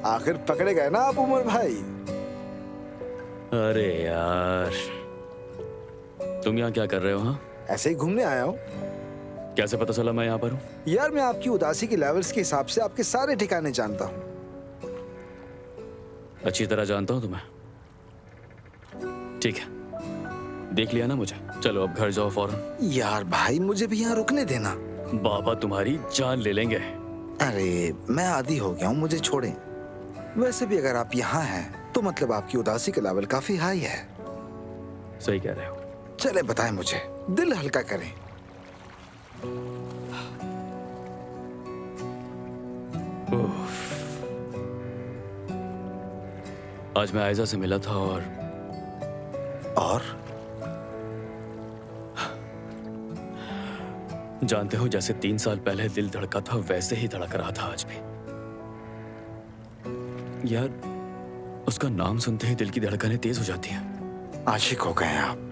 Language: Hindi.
आखिर पकड़े गए ना आप उमर भाई। अरे यार, तुम यहाँ क्या कर रहे हो? हाँ, ऐसे ही घूमने आया हूँ। कैसे पता चला मैं यहाँ पर हूँ? यार मैं आपकी उदासी के लेवल्स के हिसाब से आपके सारे ठिकाने जानता हूँ। अच्छी तरह जानता हूँ तुम्हें। ठीक है, देख लिया ना मुझे। चलो अब घर जाओ फौरन। यार भाई मुझे भी यहाँ रुकने देना। बाबा तुम्हारी जान ले लेंगे। अरे मैं आदी हो गया हूँ, मुझे छोड़ें। वैसे भी अगर आप यहाँ हैं तो मतलब आपकी उदासी का लेवल काफी हाई है। सही कह रहे हो। चले बताएं मुझे, दिल हल्का करें। उफ। आज मैं आयजा से मिला था और जानते हो, जैसे 3 साल पहले दिल धड़का था वैसे ही धड़क रहा था आज भी। यार, उसका नाम सुनते ही दिल की धड़कनें तेज हो जाती हैं। आशिक हो गए आप।